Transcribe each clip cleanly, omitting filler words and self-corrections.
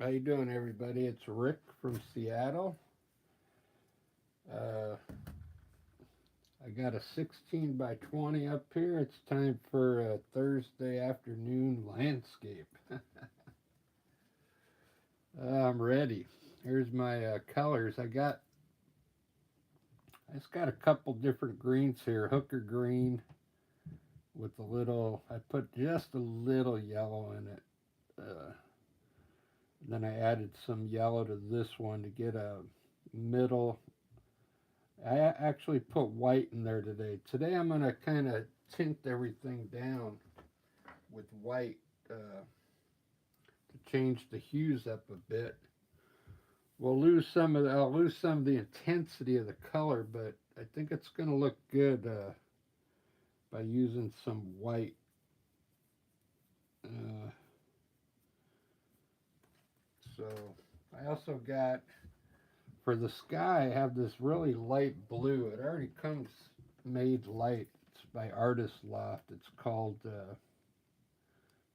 How you doing, everybody? It's Rick from Seattle. Uh, I got a 16 by 20 up here. It's time for a Thursday afternoon landscape. I'm ready. Here's my colors. I just got a couple different greens here. Hooker green with a little. I put just a little yellow in it. Then I added some yellow to this one to get a middle. I actually put white in there today. Today I'm going to kind of tint everything down with white to change the hues up a bit. I'll lose some of the intensity of the color, but I think it's going to look good by using some white. Uh, so I also got, for the sky, I have this really light blue. It already comes made light. It's by Artist Loft. It's called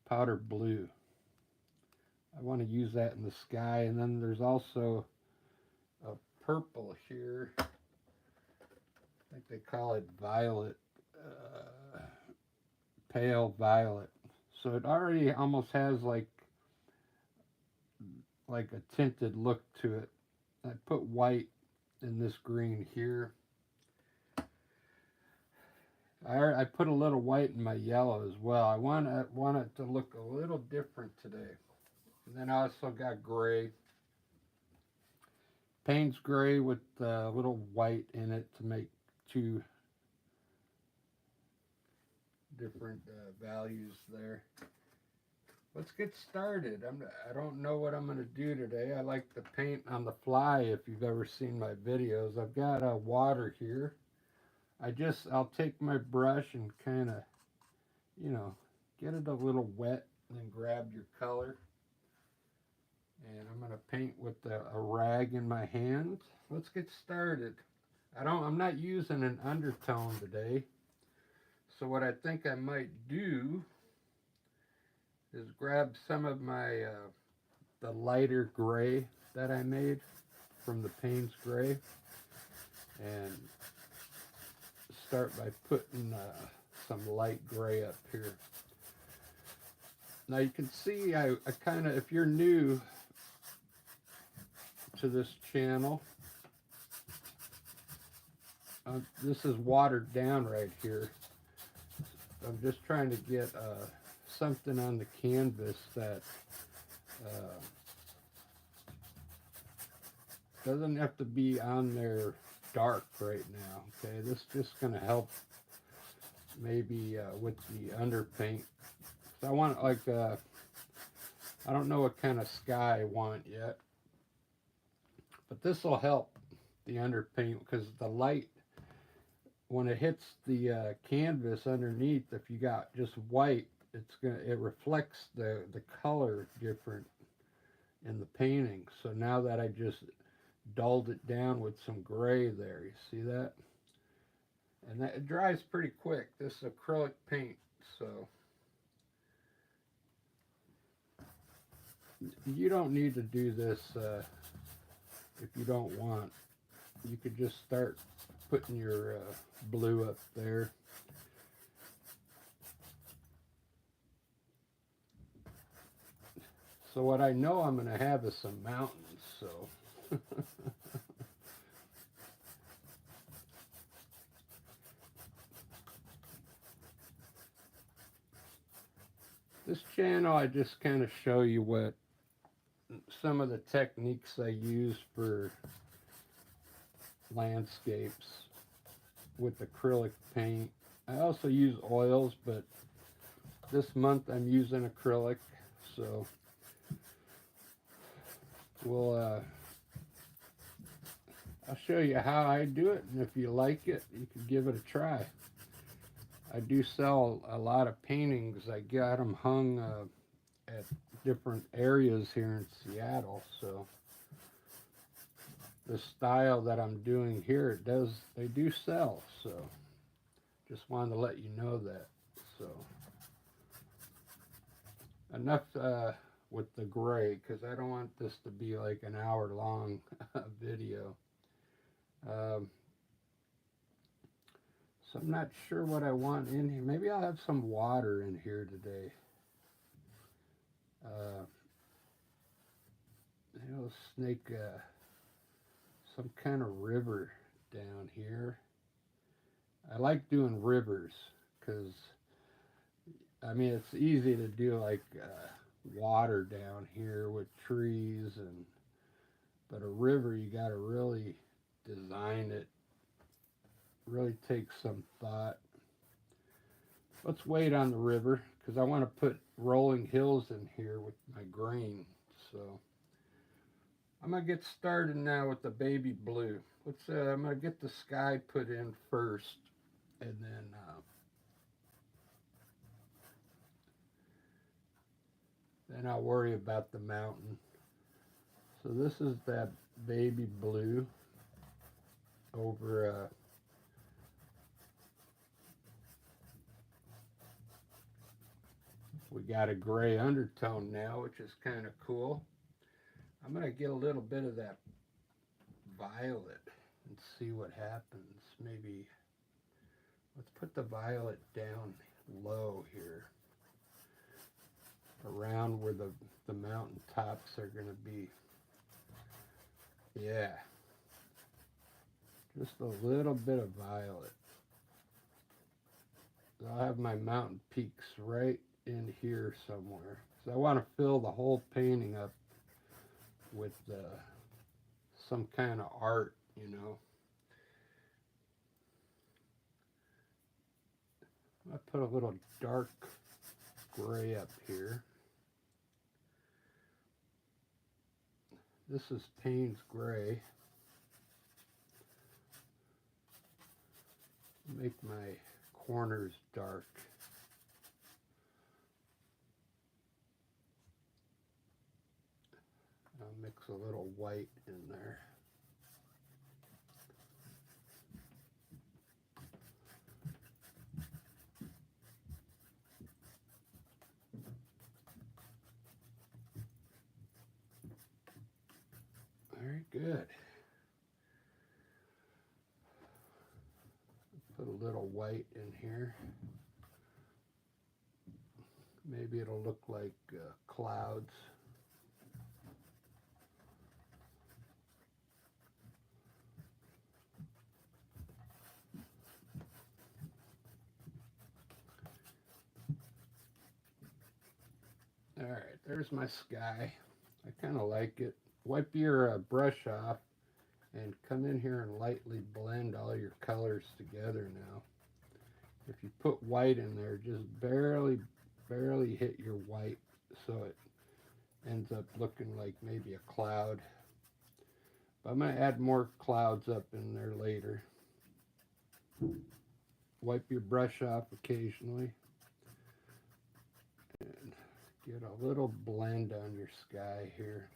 powder blue. I want to use that in the sky. And then there's also a purple here. I think they call it violet, pale violet. So it already almost has like a tinted look to it. I put white in this green here. I put a little white in my yellow as well. I want it to look a little different today. And then I also got gray. Payne's gray with a little white in it to make two different values there. Let's get started. I don't know what I'm going to do today. I like to paint on the fly if you've ever seen my videos. I've got water here. I'll take my brush and kind of, you know, get it a little wet and then grab your color. And I'm going to paint with a rag in my hand. Let's get started. I'm not using an undertone today. So what I think I might do is grab some of my the lighter gray that I made from the Payne's gray and start by putting some light gray up here. Now you can see I kind of, if you're new to this channel, this is watered down right here. I'm just trying to get something on the canvas that doesn't have to be on there dark right now. Okay, this is just going to help maybe with the underpaint. So I want like I don't know what kind of sky I want yet, but this will help the underpaint because the light, when it hits the canvas underneath, if you got just white, it reflects the color different in the painting. So now that I just dulled it down with some gray there, you see that? And that it dries pretty quick. This is acrylic paint, so you don't need to do this if you don't want. You could just start putting your blue up there. So what I know I'm going to have is some mountains, so this channel I just kind of show you what some of the techniques I use for landscapes with acrylic paint. I also use oils, but this month I'm using acrylic, so I'll show you how I do it, and if you like it, you can give it a try. I do sell a lot of paintings. I got them hung at different areas here in Seattle, so the style that I'm doing here, they do sell, so just wanted to let you know that. So enough with the gray, because I don't want this to be like an hour long video. Um, so I'm not sure what I want in here. Maybe I'll have some water in here today. I'll snake some kind of river down here. I like doing rivers because, I mean, it's easy to do like water down here with trees, but a river, you got to really design it, really take some thought. Let's wait on the river because I want to put rolling hills in here with my grain. So I'm gonna get started now with the baby blue. I'm gonna get the sky put in first, and then I'll worry about the mountain. So this is that baby blue over we got a gray undertone now, which is kind of cool. I'm going to get a little bit of that violet and see what happens. Maybe let's put the violet down low here, around where the mountain tops are going to be. Yeah, just a little bit of violet. I'll have my mountain peaks right in here somewhere. So I want to fill the whole painting up with some kind of art, you know. I put a little dark gray up here. This is Payne's gray. Make my corners dark. I'll mix a little white in there. Very good. Put a little white in here. Maybe it'll look like clouds. All right, there's my sky. I kind of like it. Wipe your brush off and come in here and lightly blend all your colors together now. If you put white in there, just barely hit your white so it ends up looking like maybe a cloud. But I'm going to add more clouds up in there later. Wipe your brush off occasionally and get a little blend on your sky here.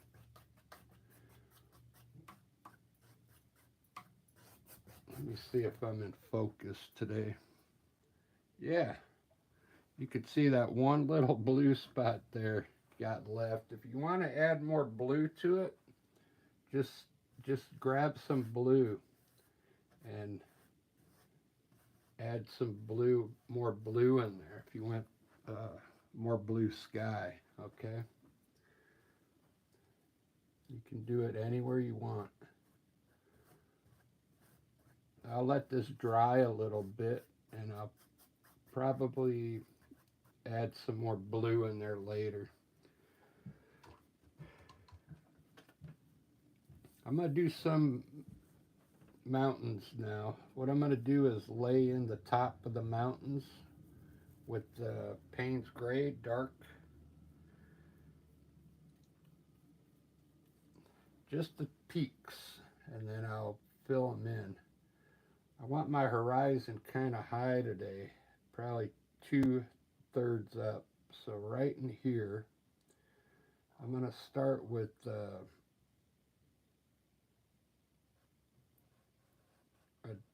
Let me see if I'm in focus today. Yeah, you could see that one little blue spot there got left. If you want to add more blue to it, just grab some blue and add some blue, more blue in there if you want more blue sky, okay? You can do it anywhere you want. I'll let this dry a little bit and I'll probably add some more blue in there later. I'm going to do some mountains now. What I'm going to do is lay in the top of the mountains with Payne's gray, dark. Just the peaks, and then I'll fill them in. I want my horizon kind of high today, probably 2/3 up. So right in here, I'm going to start with a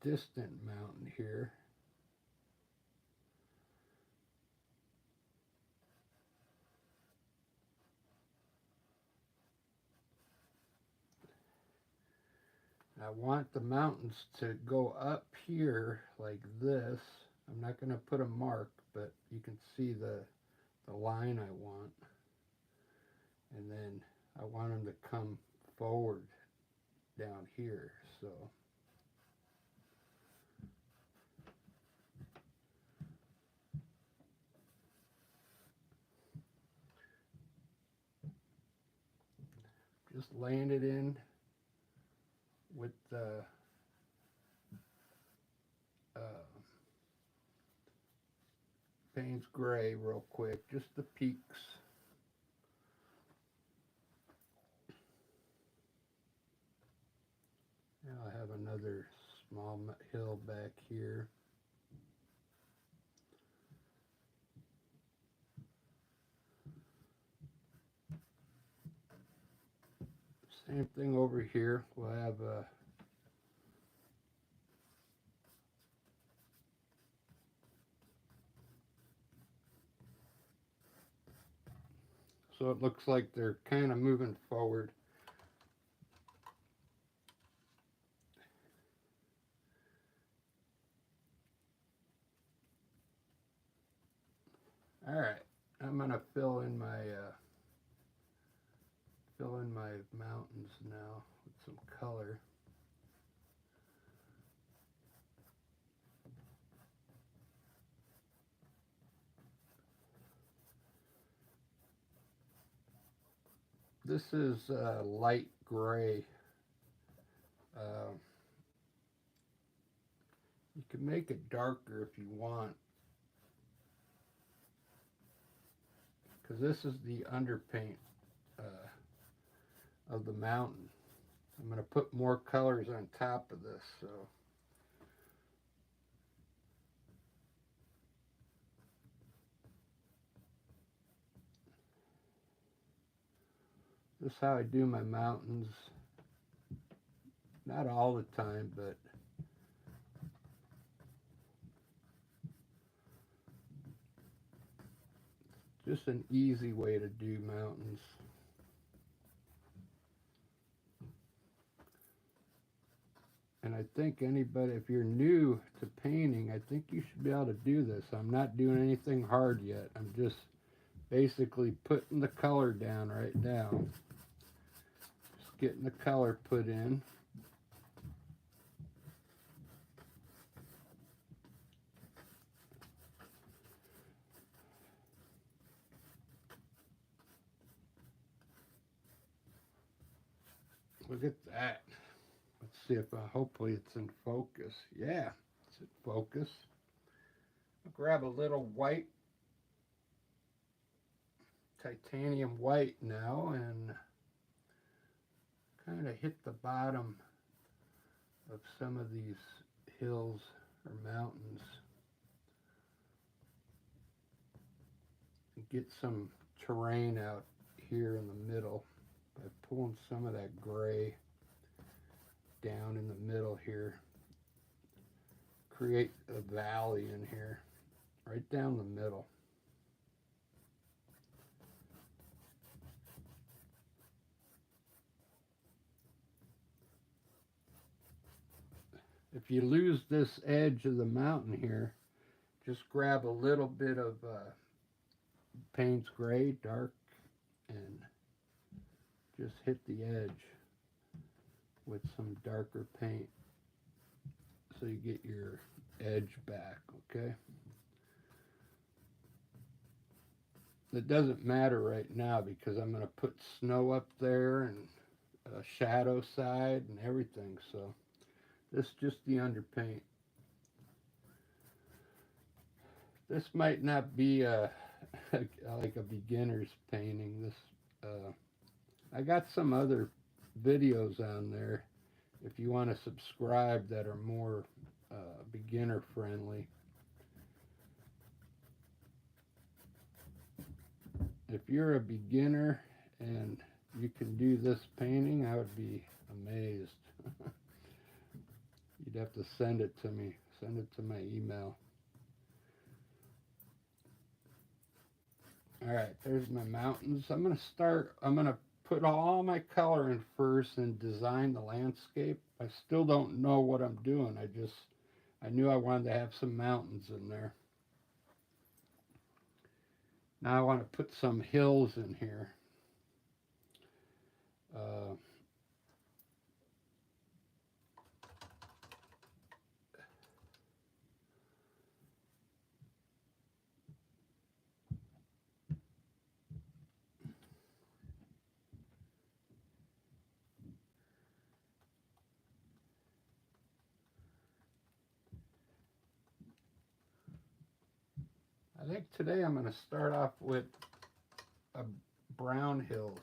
distant mountain here. I want the mountains to go up here like this. I'm not going to put a mark, but you can see the line I want. And then I want them to come forward down here. So just laying it in with the Payne's Gray real quick, just the peaks. Now I have another small hill back here. Same thing over here. We'll have a so it looks like they're kind of moving forward. All right, I'm gonna fill in my mountains now with some color. This is light gray. You can make it darker if you want, because this is the underpaint of the mountain. I'm going to put more colors on top of this. So this is how I do my mountains. Not all the time, but just an easy way to do mountains. And I think anybody, if you're new to painting, I think you should be able to do this. I'm not doing anything hard yet. I'm just basically putting the color down right now. Just getting the color put in. Look at that. Let's see if hopefully it's in focus. Yeah, it's in focus. I'll grab a little white, titanium white now, and kind of hit the bottom of some of these hills or mountains. And get some terrain out here in the middle by pulling some of that gray down in the middle here. Create a valley in here, right down the middle. If you lose this edge of the mountain here, just grab a little bit of Payne's Gray, dark, and just hit the edge with some darker paint so you get your edge back, okay? It doesn't matter right now because I'm going to put snow up there and a shadow side and everything, so this is just the underpaint. This might not be like a beginner's painting. This I got some other videos on there if you want to subscribe that are more beginner friendly. If you're a beginner and you can do this painting, I would be amazed. You'd have to send it to me. Send it to my email. All right, there's my mountains. I'm going to put all my color in first and design the landscape. I still don't know what I'm doing. I knew I wanted to have some mountains in there. Now I want to put some hills in here. I think today I'm going to start off with a brown hills,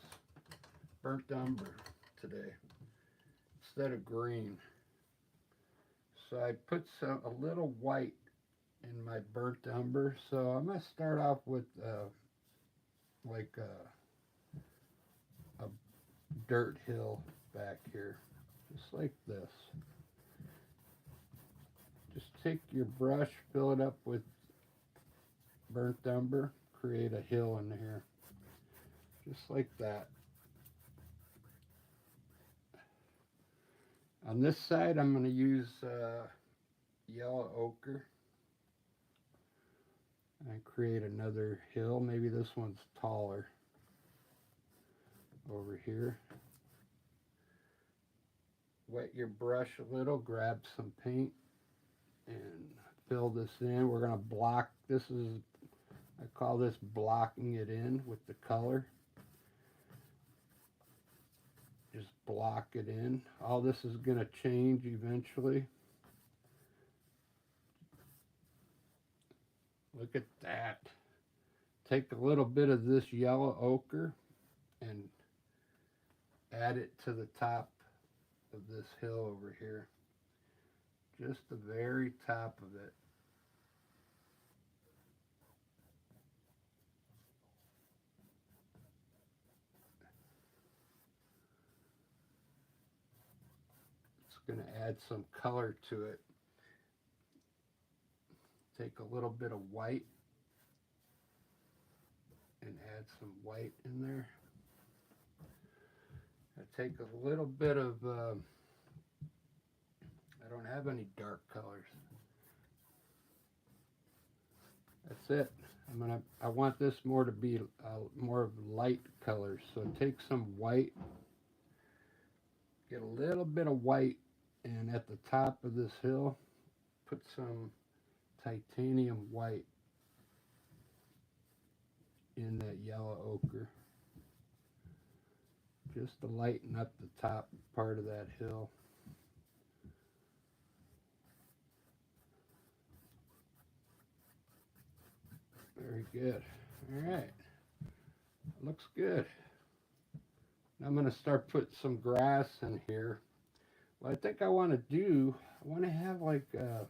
burnt umber today, instead of green. So I put a little white in my burnt umber. So I'm going to start off with like a dirt hill back here, just like this. Just take your brush, fill it up with burnt umber, create a hill in here, just like that. On this side, I'm going to use yellow ochre and create another hill. Maybe this one's taller over here. Wet your brush a little, grab some paint and fill this in. We're going to block, I call this blocking it in with the color. Just block it in. All this is going to change eventually. Look at that. Take a little bit of this yellow ochre and add it to the top of this hill over here. Just the very top of it. It's going to add some color to it. Take a little bit of white and add some white in there. I take a little bit of, I don't have any dark colors. That's it. I want this more to be more of light colors. So take some white, get a little bit of white, and at the top of this hill, put some titanium white in that yellow ochre, just to lighten up the top part of that hill. Very good. All right, looks good. Now I'm going to start putting some grass in here. What I think I want to do, I want to have like a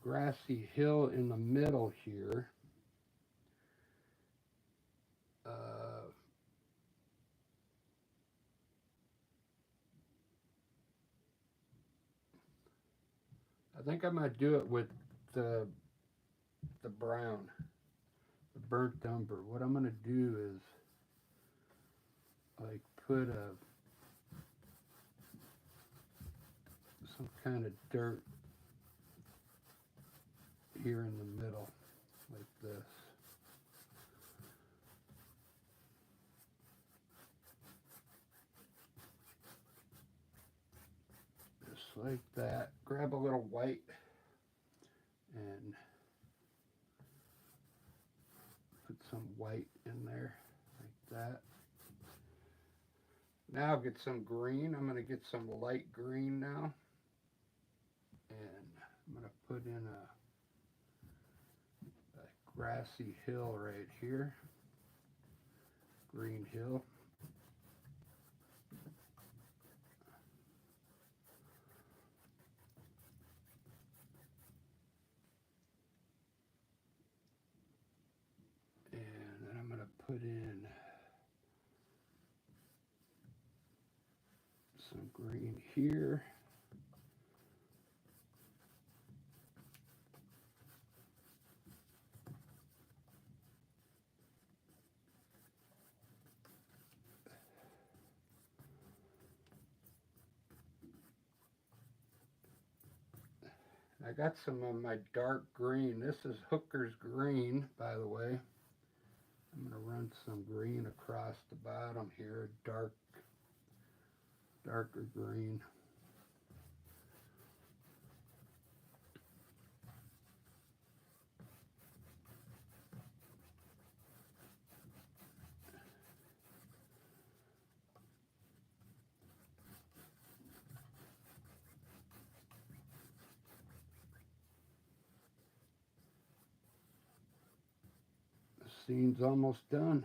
grassy hill in the middle here. I think I'm going to do it with the brown, the burnt umber. What I'm going to do is like put some kind of dirt here in the middle, like this. Just like that. Grab a little white and put some white in there, like that. Now get some green. I'm going to get some light green now. And I'm going to put in a grassy hill right here. Green hill. And then I'm going to put in some green here. got some of my dark green. This is Hooker's green, by the way. I'm going to run some green across the bottom here, darker green. The scene's almost done.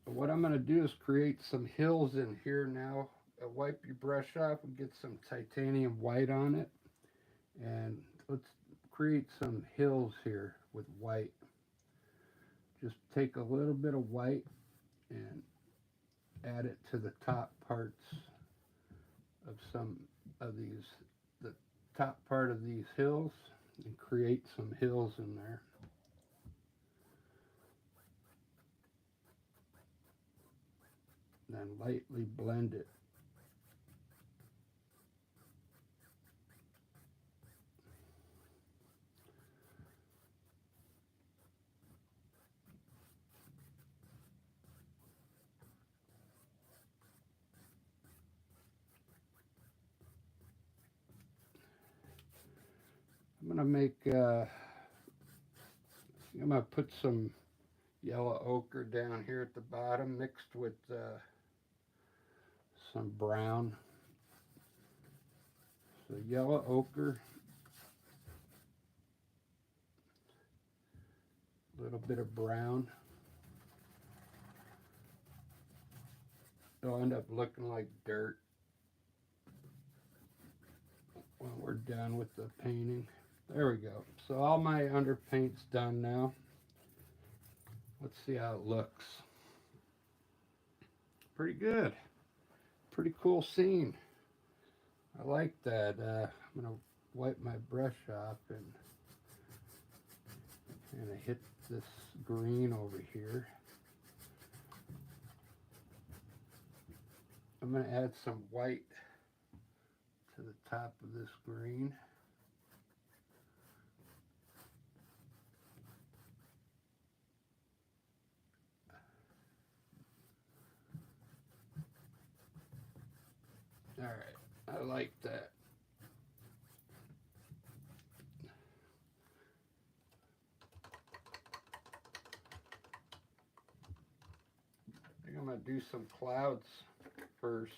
What I'm going to do is create some hills in here now. Wipe your brush off and get some titanium white on it. And let's create some hills here with white. Just take a little bit of white and add it to the top parts of some of these, the top part of these hills, and create some hills in there. Then lightly blend it. I'm gonna put some yellow ochre down here at the bottom, mixed with some brown. So yellow ochre, a little bit of brown. It'll end up looking like dirt when we're done with the painting. There we go. So all my underpaint's done now. Let's see how it looks. Pretty good. Pretty cool scene. I like that. I'm going to wipe my brush off and kind of hit this green over here. I'm going to add some white to the top of this green. All right, I like that. I think I'm going to do some clouds first.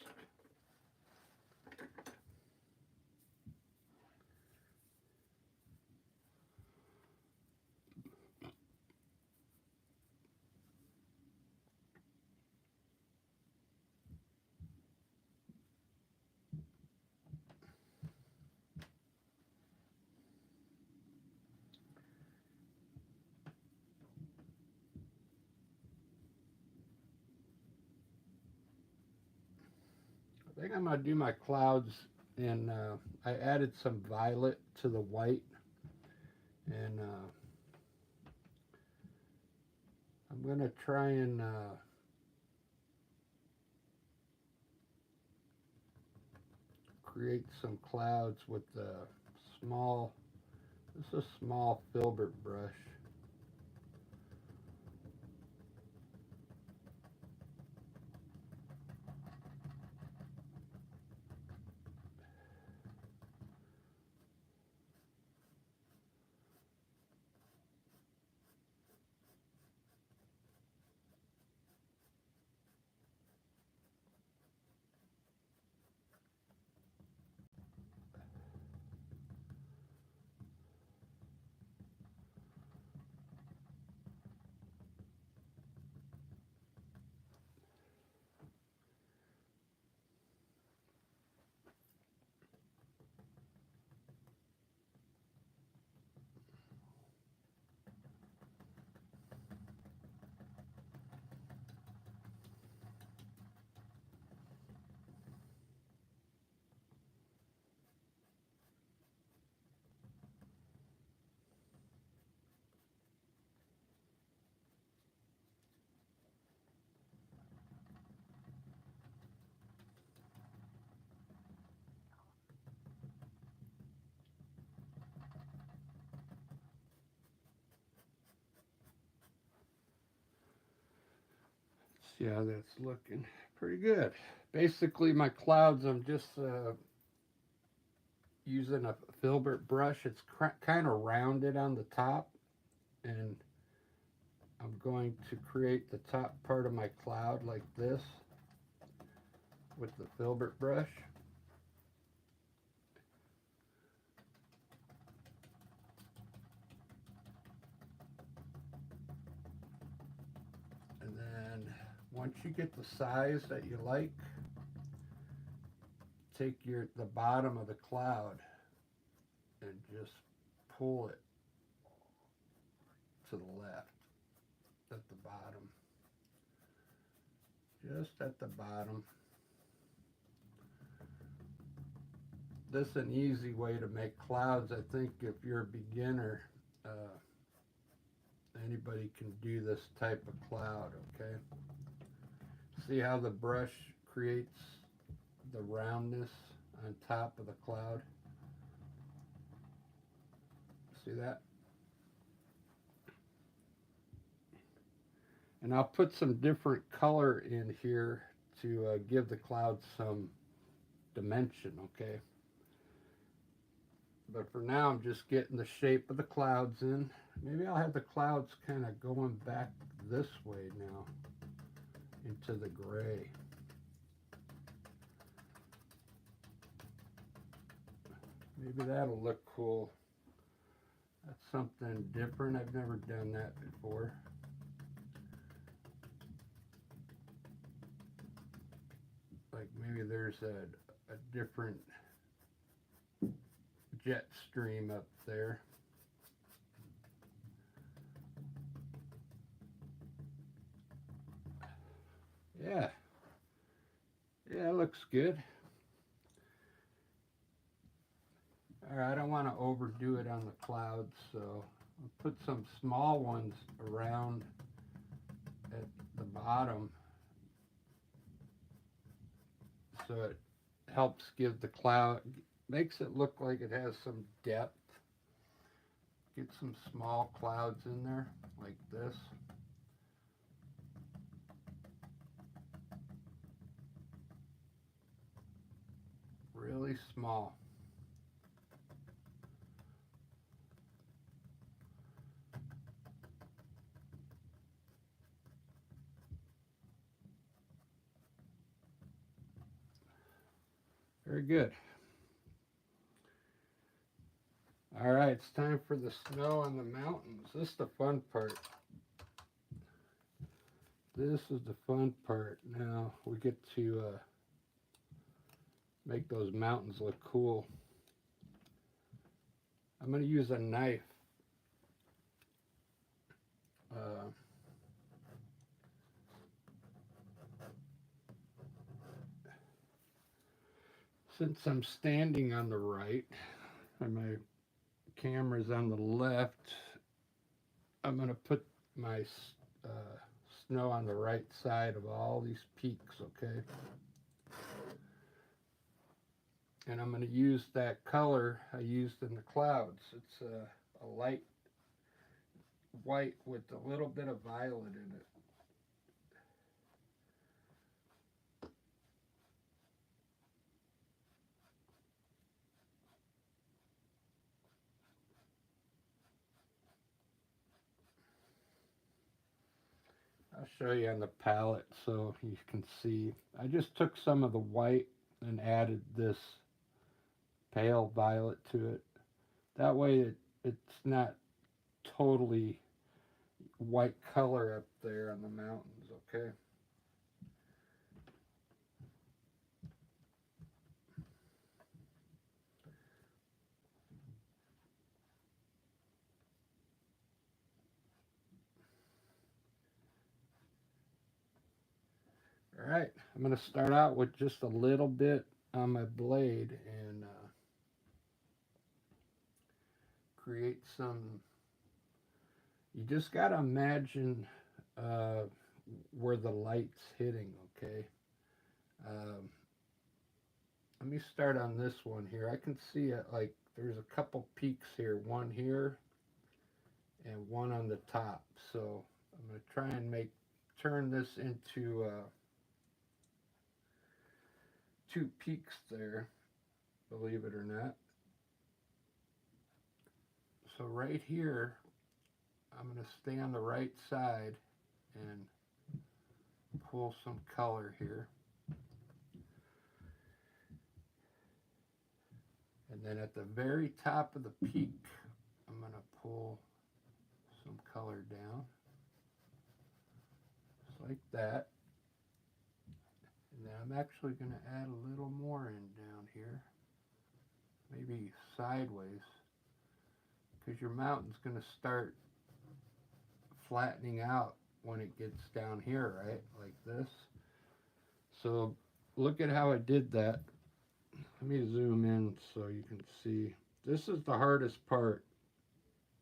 I think I'm going to do my clouds, and I added some violet to the white, and I'm going to try and create some clouds with the small, this is a small filbert brush. See how that's looking. Pretty good. Basically, my clouds, I'm just using a filbert brush. It's kind of rounded on the top, and I'm going to create the top part of my cloud like this with the filbert brush. And then once you get the size that you like, take the bottom of the cloud and just pull it to the left at the bottom. Just at the bottom. This is an easy way to make clouds. I think if you're a beginner, anybody can do this type of cloud, okay? See how the brush creates the roundness on top of the cloud? See that? And I'll put some different color in here to give the cloud some dimension, okay? But for now, I'm just getting the shape of the clouds in. Maybe I'll have the clouds kind of going back this way now into the gray. Maybe that'll look cool. That's something different. I've never done that before. Like maybe there's a different jet stream up there. Yeah. Yeah, it looks good. Alright, I don't want to overdo it on the clouds, so I'll put some small ones around at the bottom so it helps give the cloud, makes it look like it has some depth. Get some small clouds in there like this. Really small. Very good. All right, it's time for the snow on the mountains. This is the fun part. This is the fun part. Now we get to make those mountains look cool. I'm going to use a knife. Since I'm standing on the right and my camera's on the left, I'm going to put my snow on the right side of all these peaks, okay? And I'm going to use that color I used in the clouds. It's a light white with a little bit of violet in it. I'll show you on the palette so you can see. I just took some of the white and added this pale violet to it. That way it's not totally white color up there on the mountains, okay? All right, I'm going to start out with just a little bit on my blade and create some. You just got to imagine where the light's hitting, okay? Let me start on this one here. I can see it like there's a couple peaks here, one here and one on the top. So I'm going to try and make turn this into two peaks there, believe it or not. So right here, I'm going to stay on the right side and pull some color here. And then at the very top of the peak, I'm going to pull some color down, just like that. And then I'm actually going to add a little more in down here, maybe sideways, because your mountain's going to start flattening out when it gets down here, right? Like this. So look at how I did that. Let me zoom in so you can see. This is the hardest part.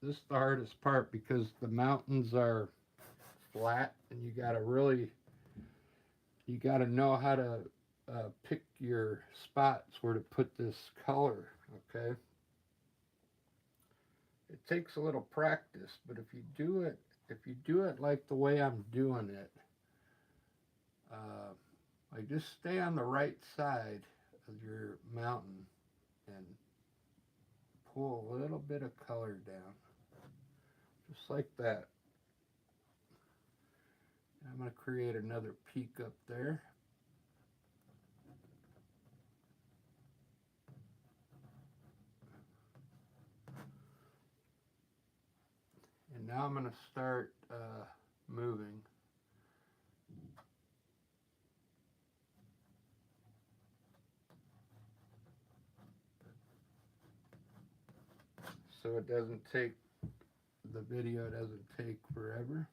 This is the hardest part because the mountains are flat and you gotta know how to pick your spots where to put this color, okay? It takes a little practice, but if you do it like the way I'm doing it, like just stay on the right side of your mountain and pull a little bit of color down, just like that. And I'm going to create another peak up there. And now I'm going to start moving. So it doesn't take, the video doesn't take forever.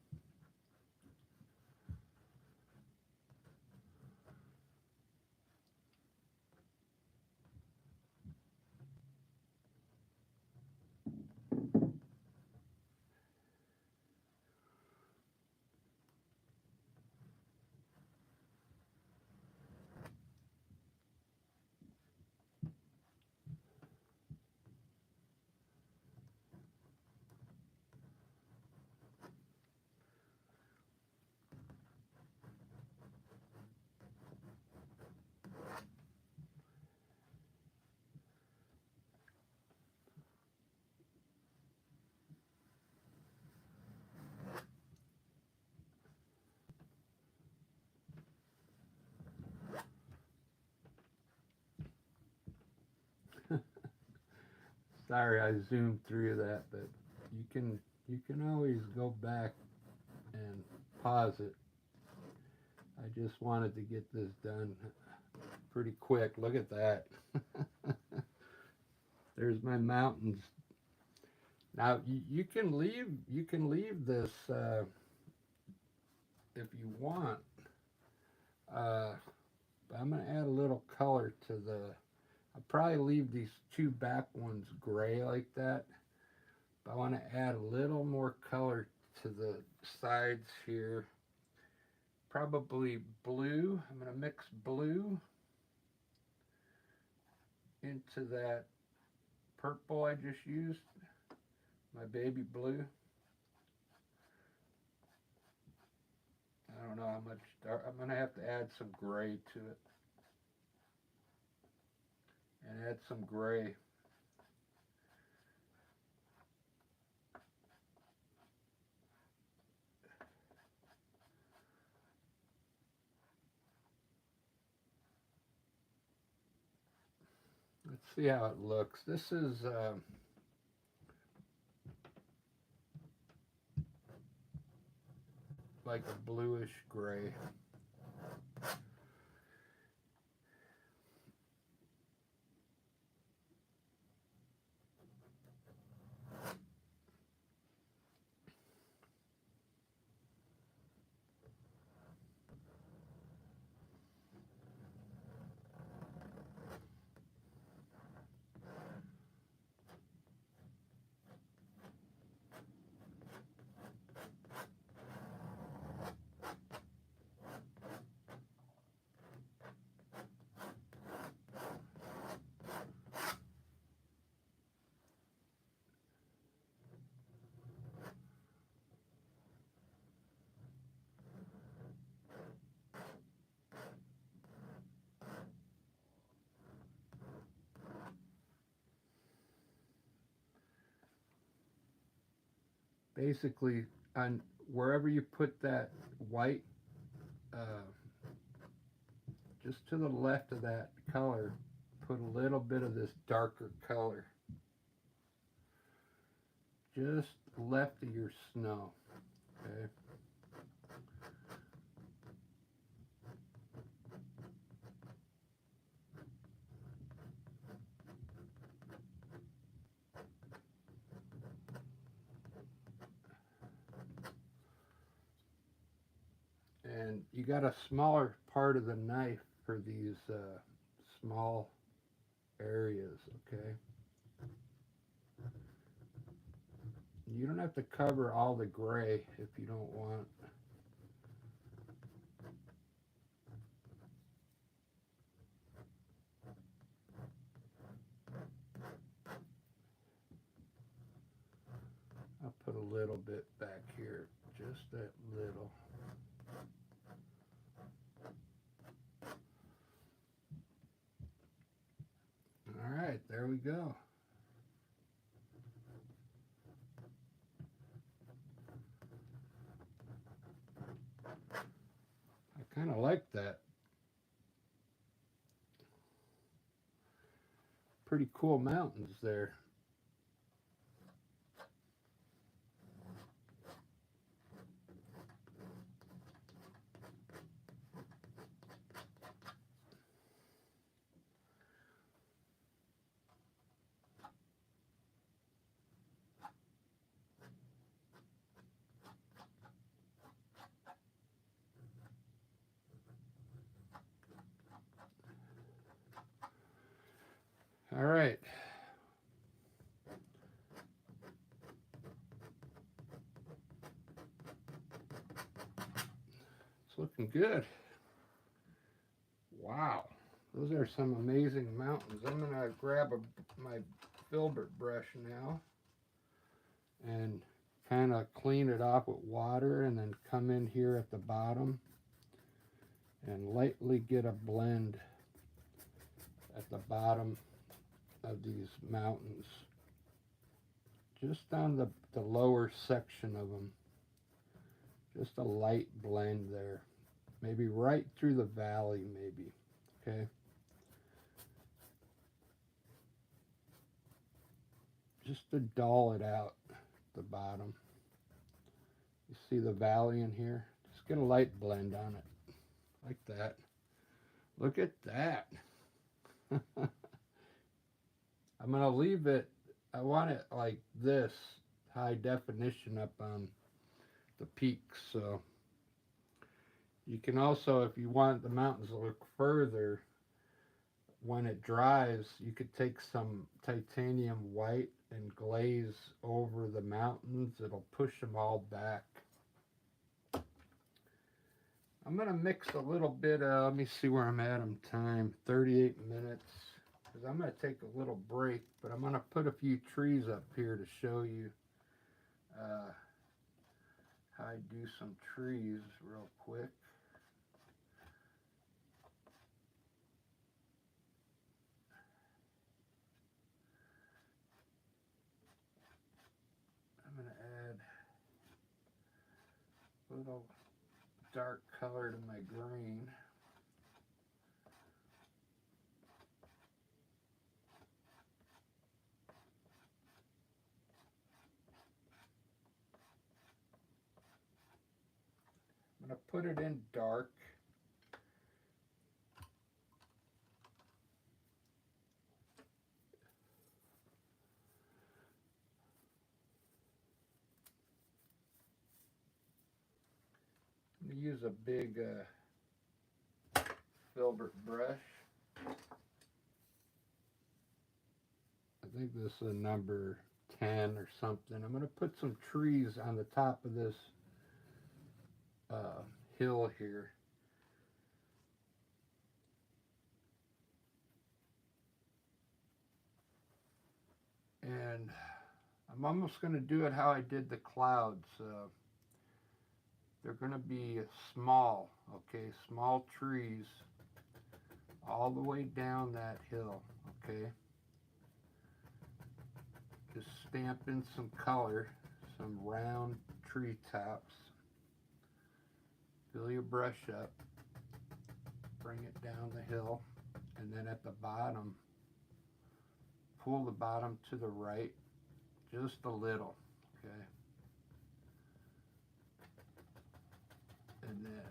Sorry I zoomed through that, but you can always go back and pause it. I just wanted to get this done pretty quick. Look at that. There's my mountains. Now you can leave this if you want. But I'm gonna add a little color to the. I'll probably leave these two back ones gray like that. But I want to add a little more color to the sides here. Probably blue. I'm going to mix blue into that purple I just used, my baby blue. I don't know how much, I'm going to have to add some gray to it. And add some gray. Let's see how it looks. This is like a bluish gray. basically on wherever you put that white, just to the left of that color, put a little bit of this darker color. Just left of your snow, okay? And you got a smaller part of the knife for these small areas, okay? You don't have to cover all the gray if you don't want. I'll put a little bit back here, just that little. All right, there we go. I kind of like that. Pretty cool mountains there. All right. It's looking good. Wow. Those are some amazing mountains. I'm going to grab my filbert brush now and kind of clean it off with water, and then come in here at the bottom and lightly get a blend at the bottom of these mountains, just on the lower section of them. Just a light blend there, maybe right through the valley, maybe. Okay, just to dull it out at the bottom. You see the valley in here? Just get a light blend on it, like that. Look at that. I'm going to leave it, I want it like this, high definition up on the peaks. So you can also, if you want the mountains to look further, when it dries, you could take some titanium white and glaze over the mountains. It'll push them all back. I'm going to mix a little bit of, let me see where I'm at on time, 38 minutes. Because I'm going to take a little break, but I'm going to put a few trees up here to show you how I do some trees real quick. I'm going to add a little dark color to my green. I'm going to put it in dark. I'm going to use a big filbert brush. I think this is a number 10 or something. I'm going to put some trees on the top of this hill here. And I'm almost going to do it how I did the clouds. They're going to be small, okay, small trees all the way down that hill, okay. Just stamp in some color, some round tree tops. Fill your brush up, bring it down the hill, and then at the bottom, pull the bottom to the right just a little, okay? And then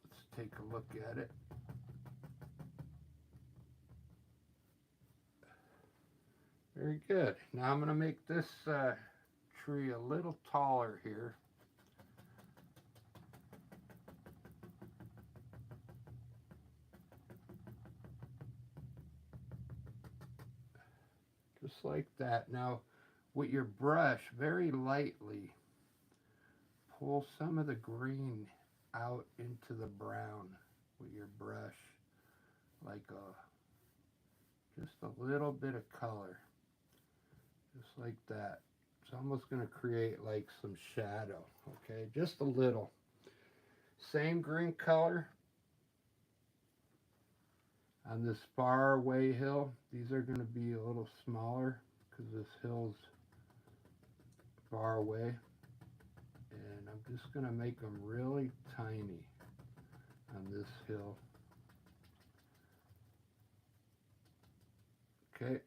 let's take a look at it. Very good. Now I'm going to make this tree a little taller here. Just like that. Now with your brush, very lightly pull some of the green out into the brown with your brush, like just a little bit of color, just like that. It's almost going to create like some shadow, okay, just a little. Same green color on this far away hill. These are going to be a little smaller because this hill's far away, and I'm just going to make them really tiny on this hill. Okay,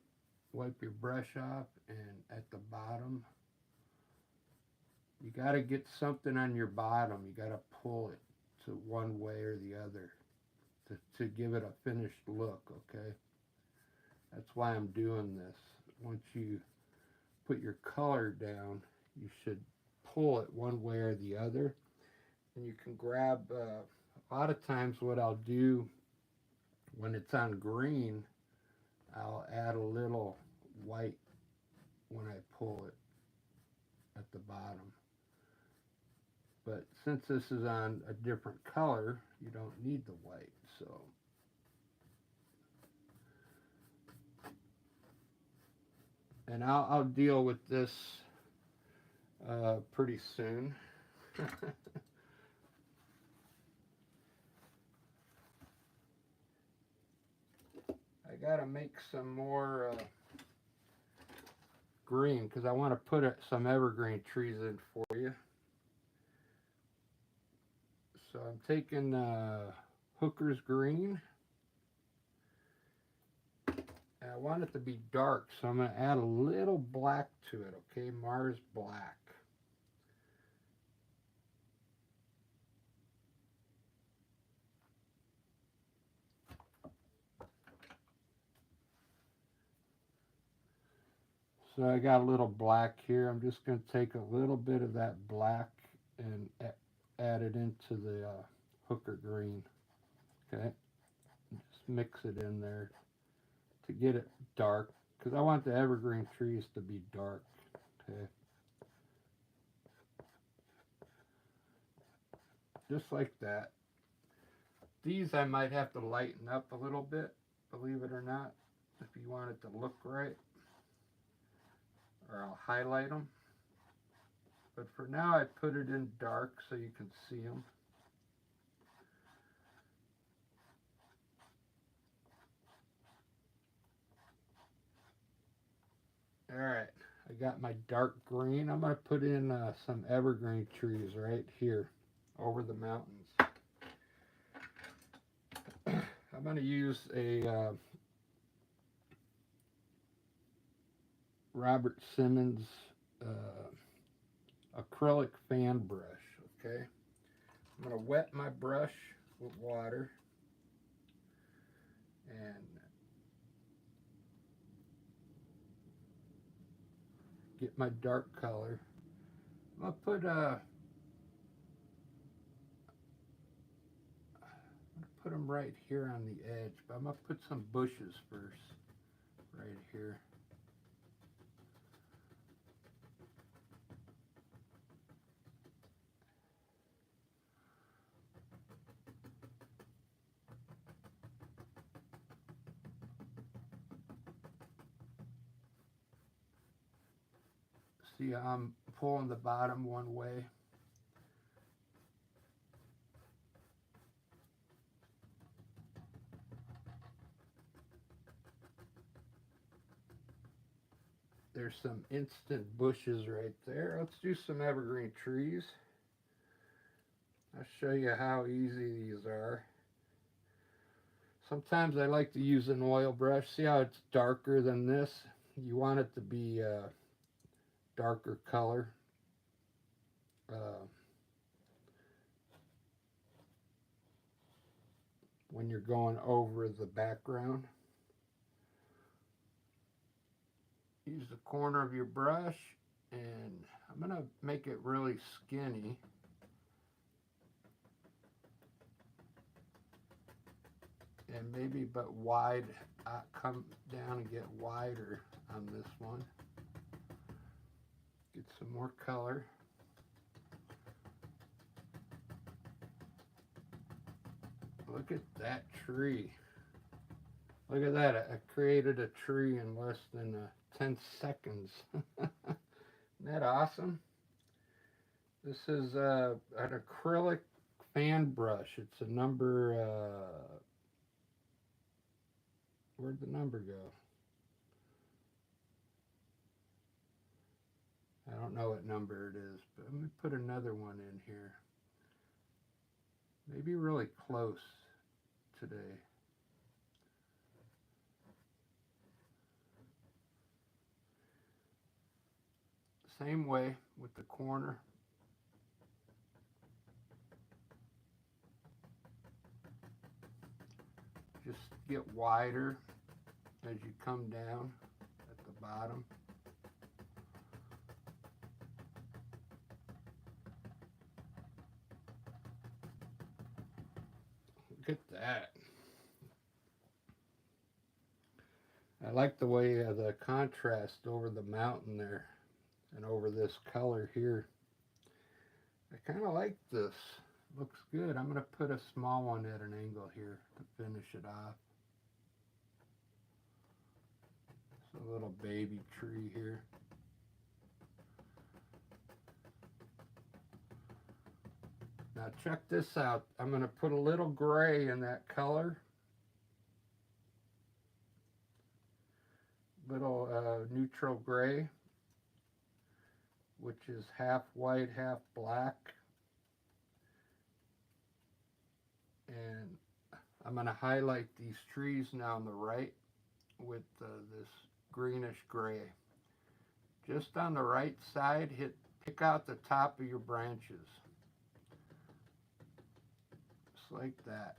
wipe your brush off, and at the bottom, you got to get something on your bottom. You got to pull it to one way or the other to give it a finished look, okay? That's why I'm doing this. Once you put your color down, you should pull it one way or the other. And you can grab, a lot of times what I'll do when it's on green, I'll add a little white when I pull it at the bottom. But since this is on a different color, you don't need the white, so. And I'll deal with this pretty soon. I gotta make some more green because I want to put some evergreen trees in for you. So I'm taking Hooker's green. And I want it to be dark, so I'm going to add a little black to it, okay? Mars black. So I got a little black here. I'm just going to take a little bit of that black and add it into the Hooker green, okay? Just mix it in there to get it dark, because I want the evergreen trees to be dark, okay? Just like that. These I might have to lighten up a little bit, believe it or not, if you want it to look right. Or I'll highlight them. But for now I put it in dark so you can see them. Alright, I got my dark green. I'm going to put in some evergreen trees right here over the mountains. I'm going to use a Robert Simmons acrylic fan brush, okay? I'm going to wet my brush with water and get my dark color. I'm going to put them right here on the edge, but I'm going to put some bushes first, right here. See how I'm pulling the bottom one way? There's some instant bushes right there. Let's do some evergreen trees. I'll show you how easy these are. Sometimes I like to use an oil brush. See how it's darker than this? You want it to be a darker color. When you're going over the background. Use the corner of your brush, and I'm going to make it really skinny. And maybe but wide, come down and get wider on this one. Get some more color. Look at that tree. Look at that. I created a tree in less than 10 seconds. Isn't that awesome? This is an acrylic fan brush. It's a number, where'd the number go? I don't know what number it is, but let me put another one in here. Maybe really close today. Same way with the corner. Just get wider as you come down at the bottom. Look at that. I like the way the contrast over the mountain there and over this color here. I kind of like this. Looks good. I'm going to put a small one at an angle here to finish it off. It's a little baby tree here. Now check this out. I'm going to put a little gray in that color. Little neutral gray, which is half white, half black. And I'm going to highlight these trees now on the right with this greenish gray. Just on the right side, pick out the top of your branches. Just like that.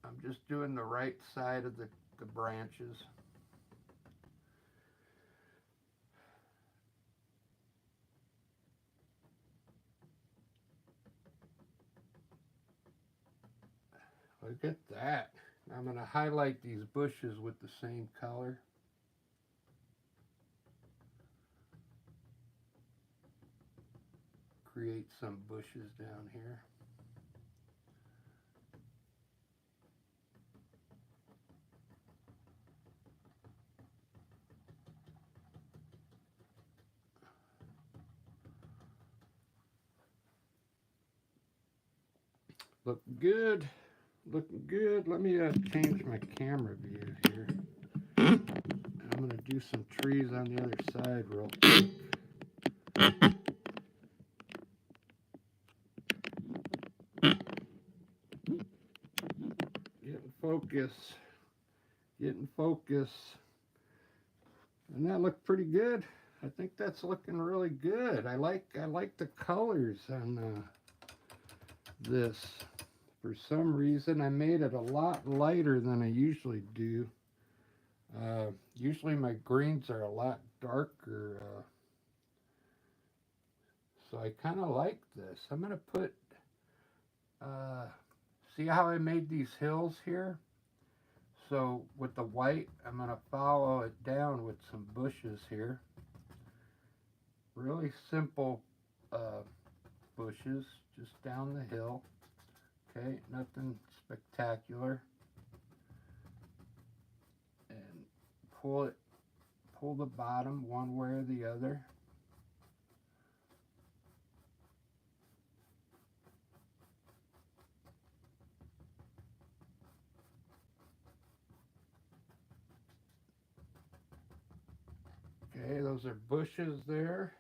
I'm just doing the right side of the branches. Look at that. I'm going to highlight these bushes with the same color. Create some bushes down here. Looking good. Looking good. Let me change my camera view here. I'm going to do some trees on the other side real quick. Getting focus. Getting focus. And that looked pretty good. I think that's looking really good. I like the colors on this. For some reason, I made it a lot lighter than I usually do. Usually my greens are a lot darker. So I kind of like this. I'm going to put, see how I made these hills here? So with the white, I'm going to follow it down with some bushes here. Really simple bushes just down the hill. Okay, nothing spectacular. And pull the bottom one way or the other. Those are bushes there.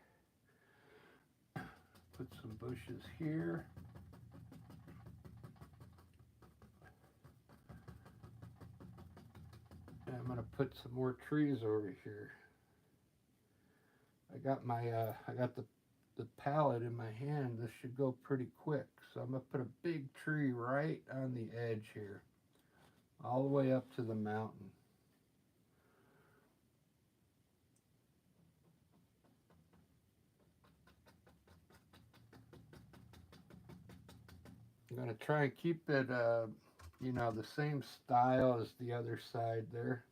Put some bushes here. And I'm going to put some more trees over here. I got the palette in my hand. This should go pretty quick. So I'm going to put a big tree right on the edge here, all the way up to the mountain. I'm going to try and keep it, you know, the same style as the other side there.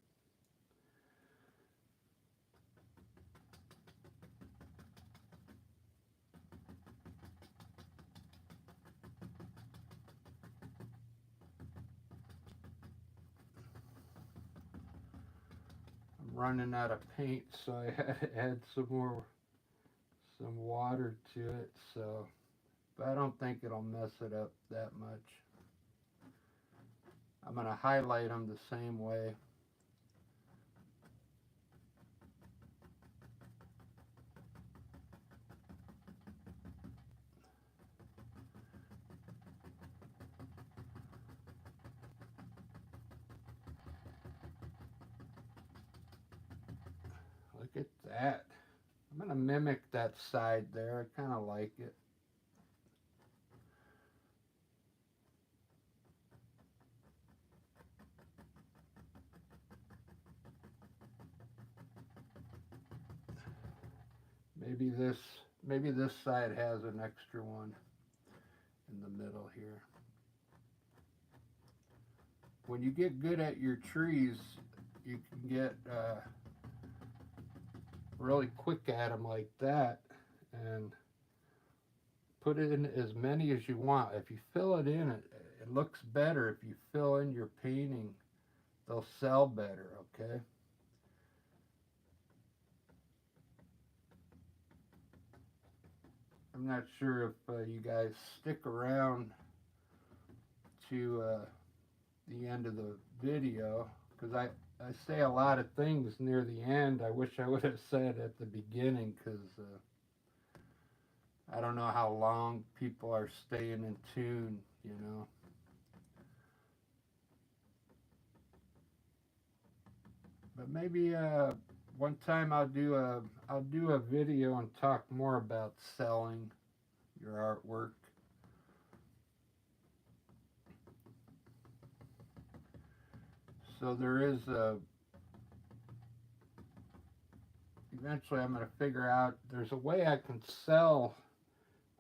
I'm running out of paint, so I had to add some water to it. So, but I don't think it'll mess it up that much. I'm going to highlight them the same way. Look at that. I'm going to mimic that side there. I kind of like it. Maybe this side has an extra one in the middle here. When you get good at your trees, you can get really quick at them like that and put in as many as you want. If you fill it in, it looks better. If you fill in your painting, they'll sell better, okay? I'm not sure if you guys stick around to the end of the video, because I say a lot of things near the end I wish I would have said at the beginning, because I don't know how long people are staying in tune, you know. But maybe one time I'll do a video and talk more about selling your artwork. So there is eventually I'm going to figure out there's a way I can sell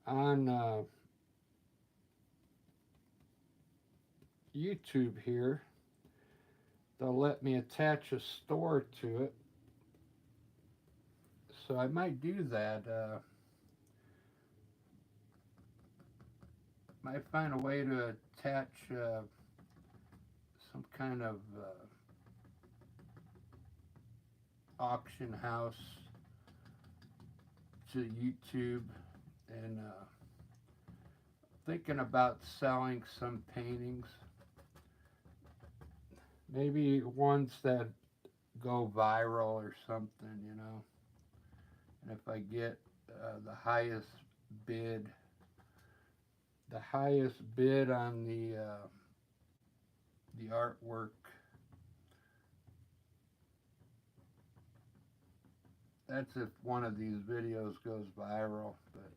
on YouTube here. They'll let me attach a store to it. So I might do that. Might find a way to attach some kind of auction house to YouTube, and thinking about selling some paintings, maybe ones that go viral or something, you know. And if I get the highest bid on the artwork, that's if one of these videos goes viral. But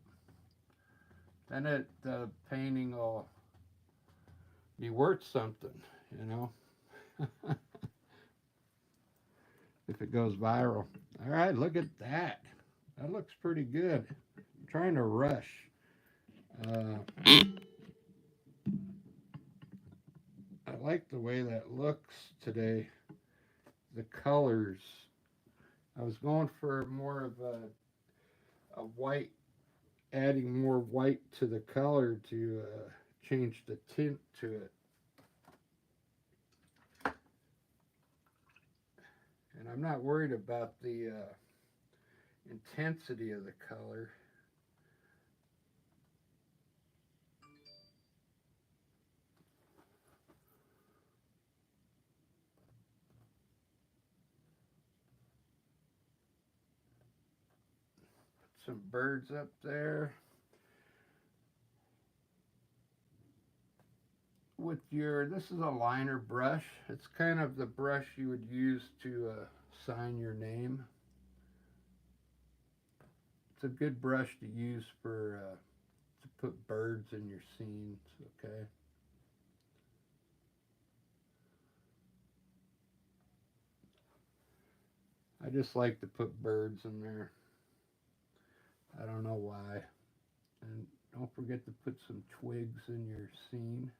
then the painting will be worth something, you know. If it goes viral. All right, look at that. That looks pretty good. I'm trying to rush. I like the way that looks today. The colors. I was going for more of a white, adding more white to the color to change the tint to it. And I'm not worried about the intensity of the color. some birds up there. With your, this is a liner brush. It's kind of the brush you would use to sign your name. It's a good brush to use for to put birds in your scenes, okay? I just like to put birds in there. I don't know why. And don't forget to put some twigs in your scene.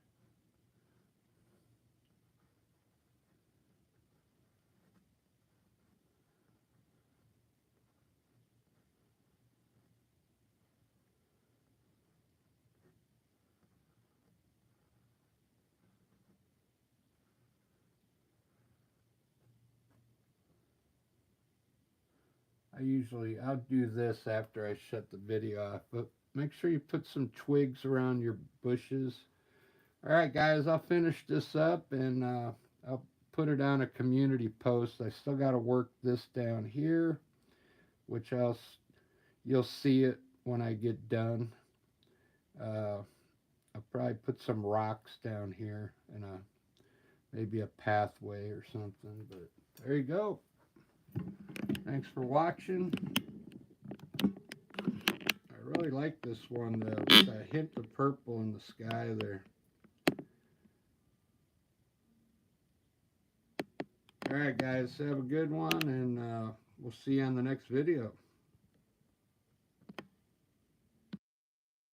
I'll do this after I shut the video off, but make sure you put some twigs around your bushes. All right, guys, I'll finish this up and I'll put it on a community post. I still got to work this down here, which you'll see it when I get done. I'll probably put some rocks down here and maybe a pathway or something, but there you go. Thanks for watching. I really like this one, with a hint of purple in the sky there. Alright guys, have a good one, and we'll see you on the next video.